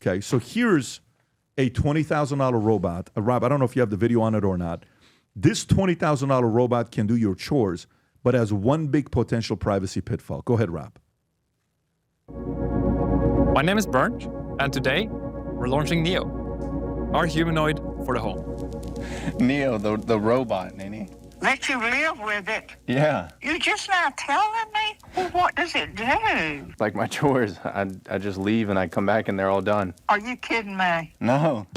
Okay, so here's a $20,000 robot. Rob, I don't know if you have the video on it or not. This $20,000 robot can do your chores, but has one big potential privacy pitfall. Go ahead, Rob. My name is Bernd, and today we're launching Neo, our humanoid for the home. Neo, the robot, Nene. Let you live with it. Yeah. You're just not telling me? Well, what does it do? Like my chores. I just leave and I come back and they're all done. Are you kidding me? No.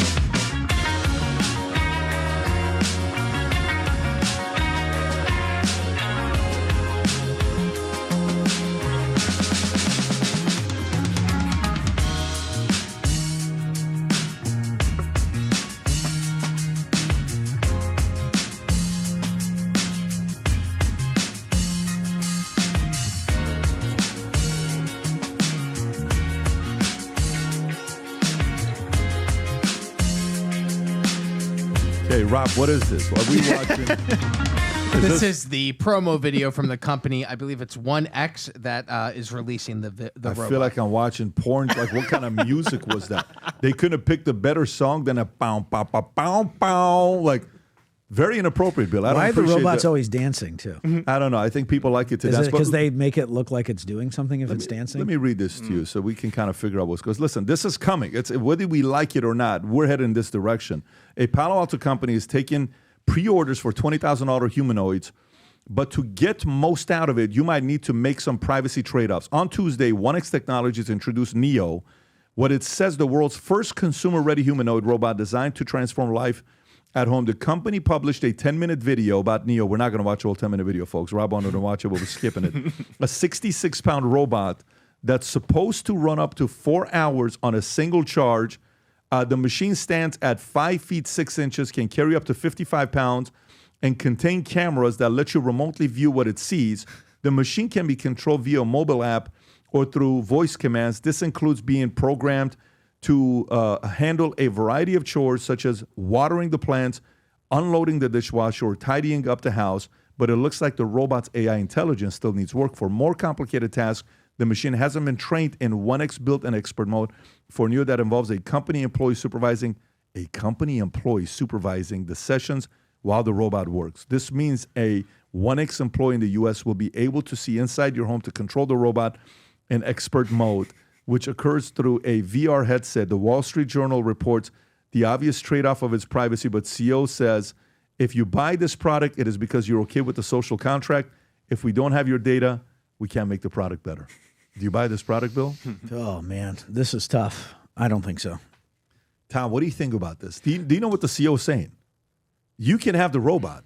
Hey, Rob, what is this? Are we watching? This is the promo video from the company. I believe it's 1X that is releasing the I robot. feel like I'm watching porn. Like, what kind of music was that? They couldn't have picked a better song than a pow, pow, pow, pow, pow. Like, very inappropriate, Bill. I don't Why are the appreciate robots that. always dancing, too? I don't know. I think people like it to Is dance. it but because they make it look like it's doing something if it's dancing? Let me read this to you so we can kind of figure out what's going on. Listen, this is coming. It's whether we like it or not, we're heading in this direction. A Palo Alto company is taking pre-orders for $20,000 humanoids, but to get most out of it, you might need to make some privacy trade-offs. On Tuesday, 1X Technologies introduced Neo, what it says the world's first consumer-ready humanoid robot designed to transform life at home. The company published a 10-minute video about Neo. We're not going to watch a whole 10-minute video, folks. Rob wanted to watch it, but we're skipping it. A 66-pound robot that's supposed to run up to 4 hours on a single charge. The machine stands at 5 feet 6 inches, can carry up to 55 pounds, and contain cameras that let you remotely view what it sees. The machine can be controlled via a mobile app or through voice commands. This includes being programmed to handle a variety of chores such as watering the plants, unloading the dishwasher, or tidying up the house. But it looks like the robot's AI intelligence still needs work. For more complicated tasks, the machine hasn't been trained in 1X built and expert mode. For Neo, that involves a company employee supervising the sessions while the robot works. This means a 1X employee in the U.S. will be able to see inside your home to control the robot in expert mode, which occurs through a VR headset. The Wall Street Journal reports the obvious trade-off of its privacy, but CEO says, if you buy this product, it is because you're okay with the social contract. If we don't have your data, we can't make the product better. Do you buy this product, Bill? Oh, man, this is tough. I don't think so. Tom, what do you think about this? Do you know what the CEO is saying? You can have the robot,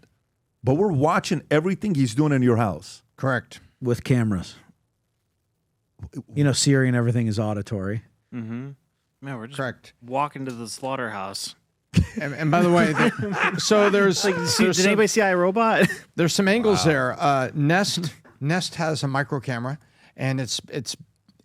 but we're watching everything he's doing in your house. Correct. With cameras. You know, Siri and everything is auditory. Mm-hmm. Man, we're just Correct. walking to the slaughterhouse. And by the way, so there's Did anybody see iRobot? There's some angles there. Nest has a micro camera, and it's the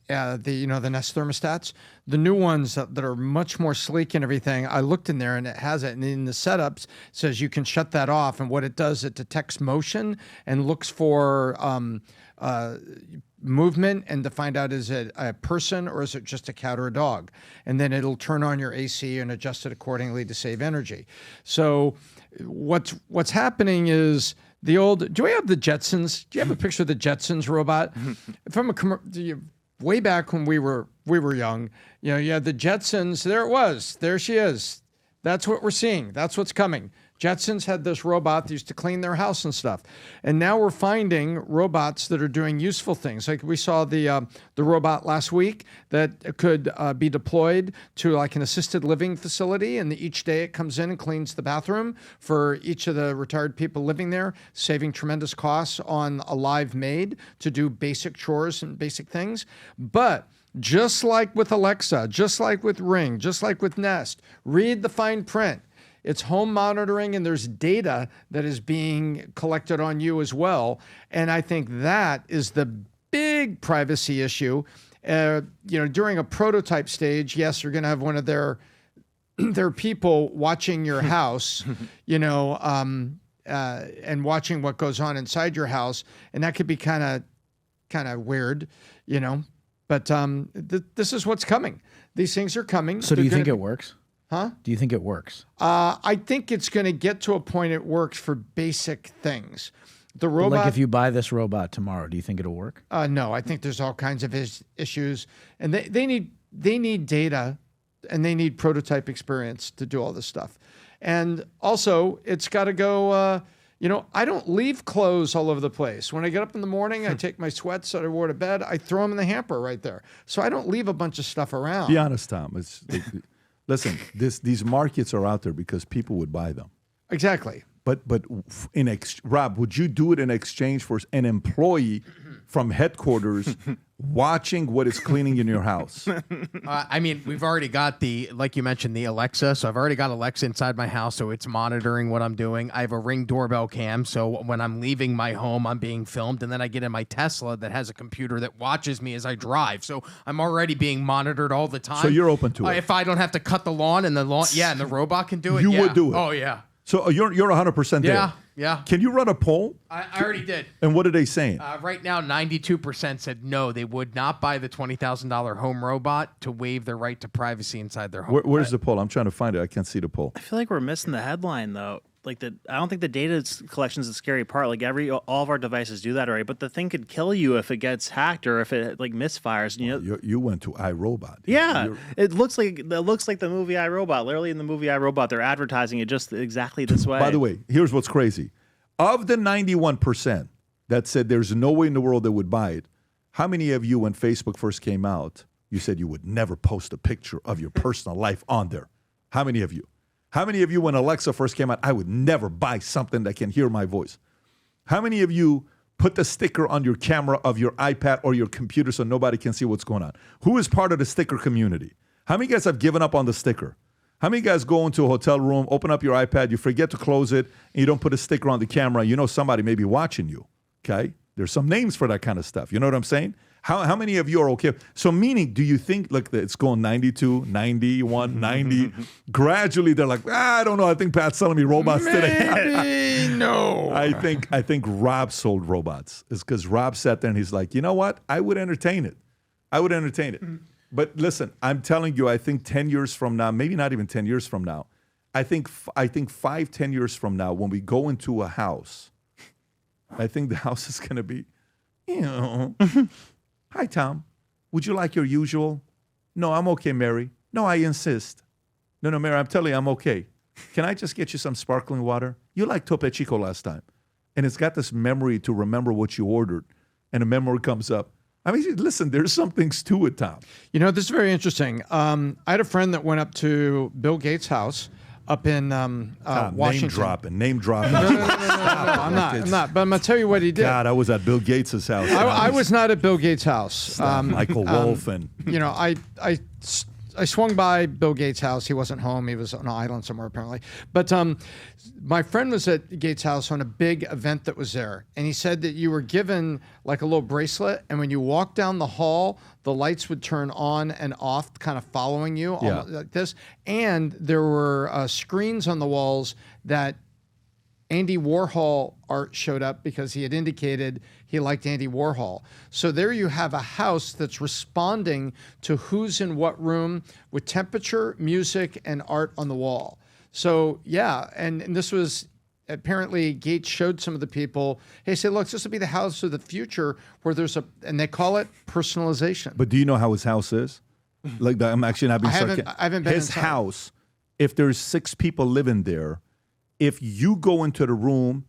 Nest thermostats. The new ones that are much more sleek and everything. I looked in there and it has it, and in the setups it says you can shut that off. And what it does, it detects motion and looks for movement and to find out, is it a person or is it just a cat or a dog? And then it'll turn on your AC and adjust it accordingly to save energy. So what's happening is the old, do we have the Jetsons? Do you have a picture of the Jetsons robot? From way back when we were young, you had the Jetsons, there it was, there she is. That's what we're seeing. That's what's coming. Jetsons had this robot that used to clean their house and stuff. And now we're finding robots that are doing useful things. Like we saw the robot last week that could be deployed to like an assisted living facility. And each day it comes in and cleans the bathroom for each of the retired people living there, saving tremendous costs on a live maid to do basic chores and basic things. But just like with Alexa, just like with Ring, just like with Nest, read the fine print. It's home monitoring, and there's data that is being collected on you as well. And I think that is the big privacy issue. During a prototype stage, yes, you're going to have one of their people watching your house, and watching what goes on inside your house, and that could be kind of weird, But this is what's coming. These things are coming. So do They're you think gonna it works? Huh? Do you think it works? I think it's going to get to a point it works for basic things. The robot. Like if you buy this robot tomorrow, do you think it'll work? No, I think there's all kinds of issues, and they need data, and they need prototype experience to do all this stuff, and also it's got to go. I don't leave clothes all over the place. When I get up in the morning, I take my sweats that I wore to bed, I throw them in the hamper right there. So I don't leave a bunch of stuff around. Be honest, Tom. Listen, these markets are out there because people would buy them. Exactly. But Rob, would you do it in exchange for an employee from headquarters watching what is cleaning in your house? I mean, we've already got like you mentioned, the Alexa. So I've already got Alexa inside my house, so it's monitoring what I'm doing. I have a Ring doorbell cam, so when I'm leaving my home, I'm being filmed. And then I get in my Tesla that has a computer that watches me as I drive. So I'm already being monitored all the time. So you're open to it? If I don't have to cut the lawn and the robot can do it. You would do it? Oh yeah. So you're 100% there? Yeah. Can you run a poll? I already did. And what are they saying? Right now, 92% said no, they would not buy the $20,000 home robot to waive their right to privacy inside their home. Where's the poll? I'm trying to find it. I can't see the poll. I feel like we're missing the headline though. I don't think the data collection is the scary part. Like all of our devices do that already, but the thing could kill you if it gets hacked or if it misfires. You went to iRobot. Yeah, it looks like the movie iRobot. Literally in the movie iRobot, they're advertising it just exactly this way. By the way, here's what's crazy. Of the 91% that said there's no way in the world they would buy it, how many of you, when Facebook first came out, you said you would never post a picture of your personal life on there? How many of you? How many of you, when Alexa first came out, I would never buy something that can hear my voice? How many of you put the sticker on your camera of your iPad or your computer so nobody can see what's going on? Who is part of the sticker community? How many guys have given up on the sticker? How many guys go into a hotel room, open up your iPad, you forget to close it, and you don't put a sticker on the camera, you know somebody may be watching you, okay? There's some names for that kind of stuff. You know what I'm saying? How many of you are okay? So meaning, do you think, look, it's going 92, 91, 90? Gradually, they're like, I don't know. I think Pat's selling me robots today. No. I think Rob sold robots. It's because Rob sat there and he's like, you know what? I would entertain it. But listen, I'm telling you, I think 10 years from now, maybe not even 10 years from now, I think 5, 10 years from now, when we go into a house, I think the house is going to be, hi, Tom. Would you like your usual? No, I'm okay, Mary. No, I insist. No, Mary, I'm telling you, I'm okay. Can I just get you some sparkling water? You liked Tope Chico last time. And it's got this memory to remember what you ordered. And a memory comes up. I mean, listen, there's some things to it, Tom. This is very interesting. I had a friend that went up to Bill Gates' house up in Washington. Name dropping. No, I'm not. But I'm going to tell you what he did. God, I was at Bill Gates' house. I was not at Bill Gates' house. Michael Wolff and... I swung by Bill Gates' house. He wasn't home. He was on an island somewhere, apparently. But my friend was at Gates' house on a big event that was there. And he said that you were given like a little bracelet. And when you walked down the hall, the lights would turn on and off, kind of following you like this. And there were screens on the walls that Andy Warhol art showed up because he had indicated he liked Andy Warhol. So there you have a house that's responding to who's in what room with temperature, music, and art on the wall. So yeah, and this was apparently Gates showed some of the people, hey, say, look, this will be the house of the future where there's and they call it personalization. But do you know how his house is? Like, I'm actually not being sarcastic. I haven't been his inside. house, if there's 6 people living there, if you go into the room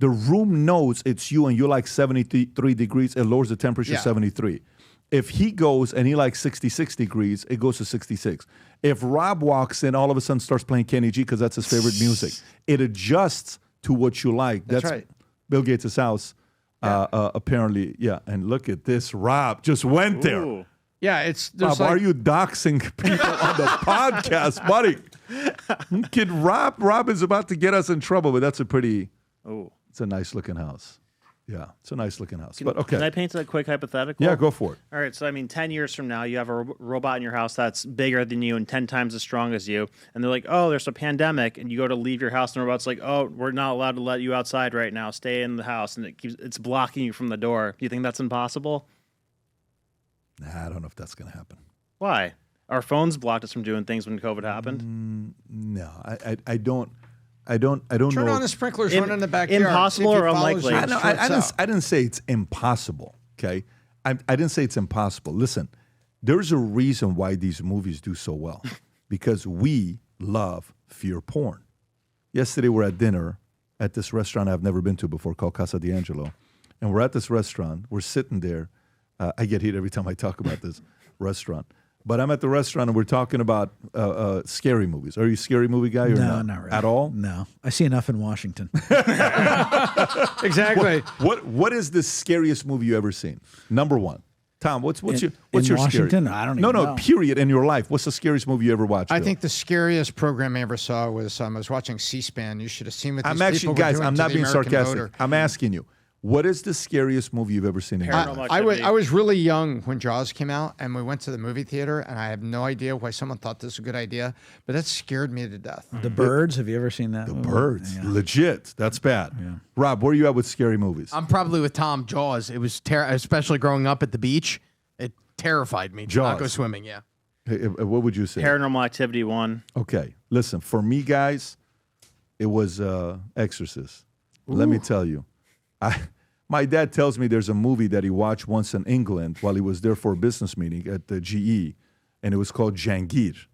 knows it's you and you're like 73 degrees, it lowers the temperature 73. If he goes and he likes 66 degrees, it goes to 66. If Rob walks in, all of a sudden starts playing Kenny G because that's his favorite music, it adjusts to what you like. That's right. Bill Gates' house, apparently. Yeah, and look at this. Rob just went there. Ooh. Yeah, Rob, why are you doxing people on the podcast, buddy? Kid Rob is about to get us in trouble, but that's it's a nice looking house. Yeah, it's a nice looking house. But okay. Can I paint a quick hypothetical? Yeah, go for it. All right, so 10 years from now, you have a robot in your house that's bigger than you and 10 times as strong as you, and they're like, oh, there's a pandemic, and you go to leave your house, and the robot's like, oh, we're not allowed to let you outside right now. Stay in the house, and it's blocking you from the door. Do you think that's impossible? Nah, I don't know if that's going to happen. Why? Our phones blocked us from doing things when COVID happened. No, I don't Turn know. on the sprinklers, run in the backyard. Impossible see if or he follows unlikely? you I, and know, shorts out. I didn't say it's impossible, okay? I didn't say it's impossible. Listen, there's a reason why these movies do so well because we love fear porn. Yesterday, we're at dinner at this restaurant I've never been to before called Casa D'Angelo. And we're at this restaurant. We're sitting there. I get hit every time I talk about this restaurant. But I'm at the restaurant and we're talking about scary movies. Are you a scary movie guy or No, not? not really. At all? No, I see enough in Washington. Exactly. What is the scariest movie you ever seen? Number one. Tom, what's In your Washington? scary? I don't No, even no, know. period in your life. What's the scariest movie you ever watched? I Bill? think the scariest program I ever saw was I was watching C-SPAN. You should have seen what these I'm people actually, were guys, doing I'm to not the being American sarcastic. voter. I'm asking you, what is the scariest movie you've ever seen in your Paranormal life? Activity. I was really young when Jaws came out, and we went to the movie theater, and I have no idea why someone thought this was a good idea, but that scared me to death. The Birds. Have you ever seen that? The movie? Birds. Yeah. Legit. That's bad. Rob, where are you at with scary movies? I'm probably with Tom. Jaws. It was especially growing up at the beach. It terrified me. To not go Jaws. swimming. Yeah. Hey, what would you say? Paranormal Activity 1. Okay, listen, for me, guys, it was Exorcist. Let me tell you. My dad tells me there's a movie that he watched once in England while he was there for a business meeting at the GE, and it was called Jangir.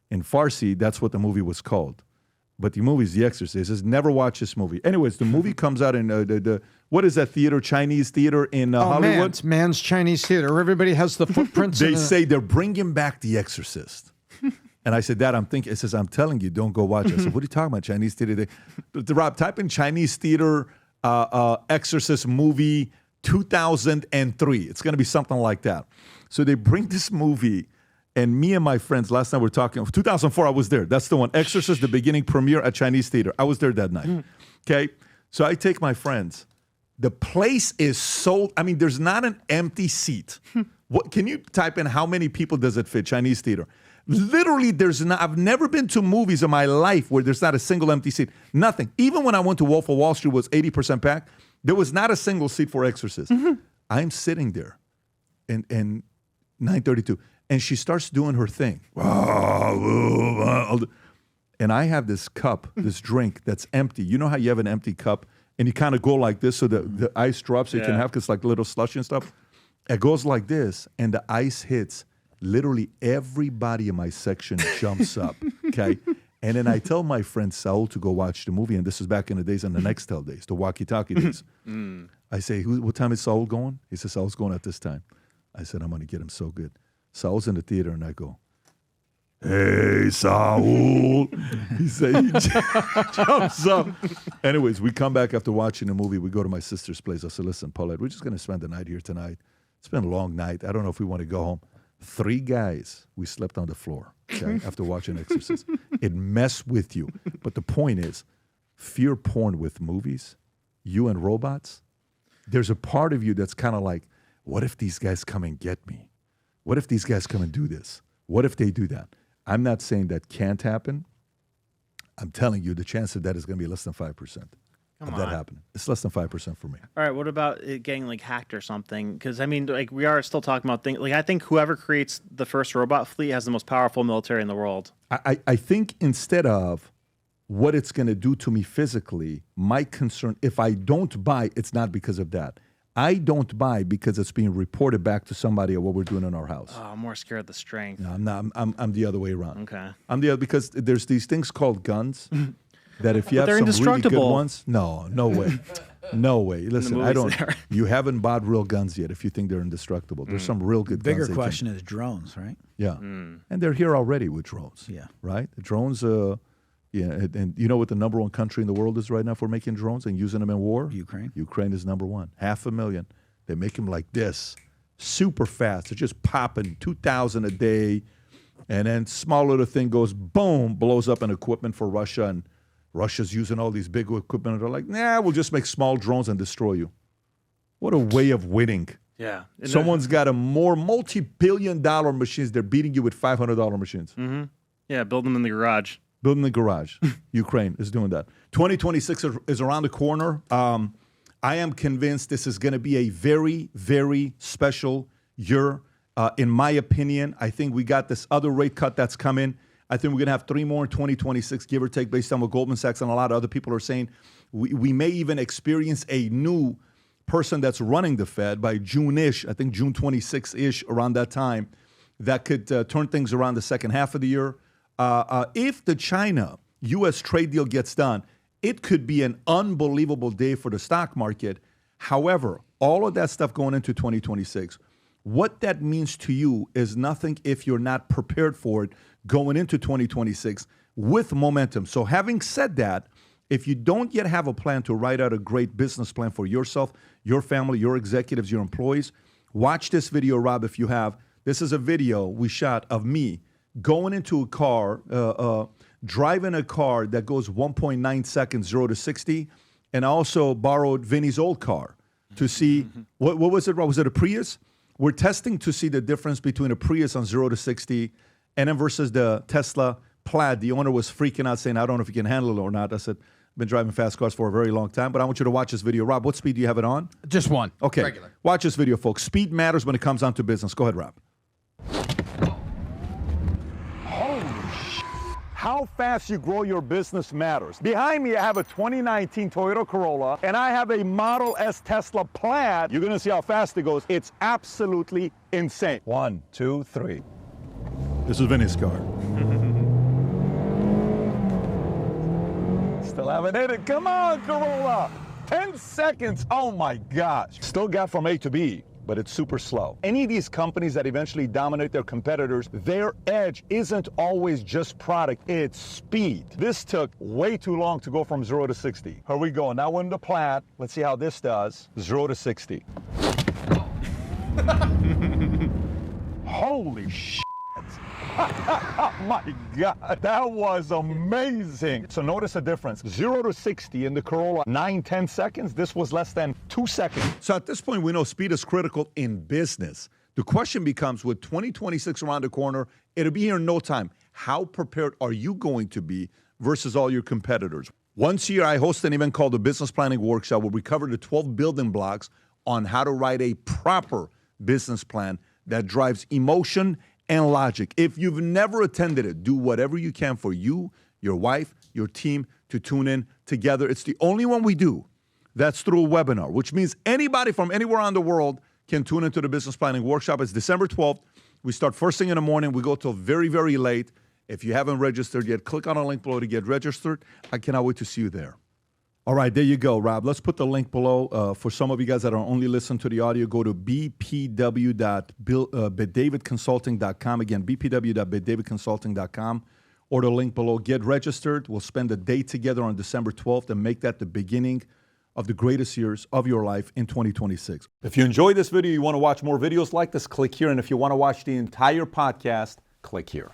In Farsi, that's what the movie was called. But the movie is The Exorcist. He says, never watch this movie. Anyways, the movie comes out in what is that theater, Chinese theater in Hollywood? Man's Chinese theater. where Everybody has the footprints. They in the- say they're bringing back The Exorcist. And I said, Dad, I'm thinking. It says, I'm telling you, don't go watch it. I said, what are you talking about, Chinese theater? Rob, type in Chinese theater Exorcist movie 2003. It's going to be something like that. So they bring this movie, and me and my friends, last night we were talking, 2004, I was there. That's the one. Exorcist, the beginning premiere at Chinese theater. I was there that night. Okay? So I take my friends. The place is sold. I mean, there's not an empty seat. What can you type in how many people does it fit? Chinese theater. Literally, there's not. I've never been to movies in my life where there's not a single empty seat. Nothing. Even when I went to Wolf of Wall Street, was 80% packed. There was not a single seat for Exorcist. I'm sitting there, and 9:32, and she starts doing her thing. And I have this cup, this drink that's empty. You know how you have an empty cup and you kind of go like this so the ice drops so you can Yeah. have because like little slushy and stuff. It goes like this and the ice hits. Literally everybody in my section jumps up, okay? And then I tell my friend Saul to go watch the movie, and this is back in the days, in the Nextel days, the walkie-talkie days. I say, what time is Saul going? He says, Saul's going at this time. I said, I'm going to get him so good. Saul's in the theater, and I go, hey, Saul. He jumps up. Anyways, we come back after watching the movie. We go to my sister's place. I said, listen, Paulette, we're just going to spend the night here tonight. It's been a long night. I don't know if we want to go home. 3 guys, we slept on the floor, okay, after watching Exorcist. It messed with you. But the point is, fear porn with movies, you and robots, there's a part of you that's kind of like, what if these guys come and get me? What if these guys come and do this? What if they do that? I'm not saying that can't happen. I'm telling you the chance of that is going to be less than 5% of that happening. It's less than 5% for me. All right, what about it getting like hacked or something? Because I mean, like we are still talking about things. Like I think whoever creates the first robot fleet has the most powerful military in the world. I think instead of what it's going to do to me physically, my concern, if I don't buy, it's not because of that. I don't buy because it's being reported back to somebody of what we're doing in our house. Oh, I'm more scared of the strength. No, I'm not. I'm the other way around. Okay. I'm the other because there's these things called guns that if you But have they're some really good indestructible. ones, no way, no way. Listen, I movies don't. there. You haven't bought real guns yet. If you think they're indestructible, there's some real good Bigger guns. they can- question is drones, right? Yeah, and they're here already with drones. Yeah. Right. The drones. Yeah, and you know what the number 1 country in the world is right now for making drones and using them in war? Ukraine. Ukraine is number 1. 500,000. They make them like this, super fast. They're just popping 2,000 a day, and then small little thing goes boom, blows up an equipment for Russia, and Russia's using all these big equipment. And they're like, nah, we'll just make small drones and destroy you. What a way of winning. Yeah. And Someone's got a more multi-billion-dollar machines. They're beating you with $500 machines. yeah, build them in the garage. Building the garage. Ukraine is doing that. 2026 is around the corner. I am convinced this is going to be a very, very special year In my opinion, I think we got this other rate cut that's coming. I think we're going to have 3 more in 2026, give or take, based on what Goldman Sachs and a lot of other people are saying. We may even experience a new person that's running the Fed by June-ish, I think June 26-ish, around that time, that could turn things around the second half of the year. If the China-U.S. trade deal gets done, it could be an unbelievable day for the stock market. However, all of that stuff going into 2026, what that means to you is nothing if you're not prepared for it going into 2026 with momentum. So having said that, if you don't yet have a plan to write out a great business plan for yourself, your family, your executives, your employees, watch this video, Rob, if you have. This is a video we shot of me going into a car, driving a car that goes 1.9 seconds, 0 to 60, and I also borrowed Vinny's old car to see, what was it, Rob? Was it a Prius? We're testing to see the difference between a Prius on 0 to 60 and then versus the Tesla Plaid. The owner was freaking out saying, I don't know if you can handle it or not. I said, I've been driving fast cars for a very long time, but I want you to watch this video. Rob, what speed do you have it on? Just one. Okay. Regular. Watch this video, folks. Speed matters when it comes down to business. Go ahead, Rob. How fast you grow your business matters. Behind me, I have a 2019 Toyota Corolla, and I have a Model S Tesla Plaid. You're gonna see how fast it goes. It's absolutely insane. 1, 2, 3. This is Vinny's car. Still haven't hit it. Come on, Corolla. 10 seconds. Oh my gosh. Still got from A to B, but it's super slow. Any of these companies that eventually dominate their competitors, their edge isn't always just product, it's speed. This took way too long to go from 0 to 60. Here we go. Now we're in the Plaid. Let's see how this does. 0 to 60. Holy shit. Oh my God, that was amazing. So notice the difference. 0 to 60 in the Corolla, 9-10 seconds. This was less than 2 seconds. So at this point, we know speed is critical in business. The question becomes, with 2026 around the corner, it'll be here in no time. How prepared are you going to be versus all your competitors? Once a year, I host an event called the Business Planning Workshop, where we cover the 12 building blocks on how to write a proper business plan that drives emotion and logic. If you've never attended it, do whatever you can for you, your wife, your team to tune in together. It's the only one we do that's through a webinar, which means anybody from anywhere around the world can tune into the Business Planning Workshop. It's December 12th. We start first thing in the morning. We go till very, very late. If you haven't registered yet, click on a link below to get registered. I cannot wait to see you there. All right, there you go, Rob. Let's put the link below. For some of you guys that are only listening to the audio, go to bpw.davidconsulting.com. Again, bpw.davidconsulting.com, or the link below. Get registered. We'll spend a day together on December 12th and make that the beginning of the greatest years of your life in 2026. If you enjoyed this video, you want to watch more videos like this, click here. And if you want to watch the entire podcast, click here.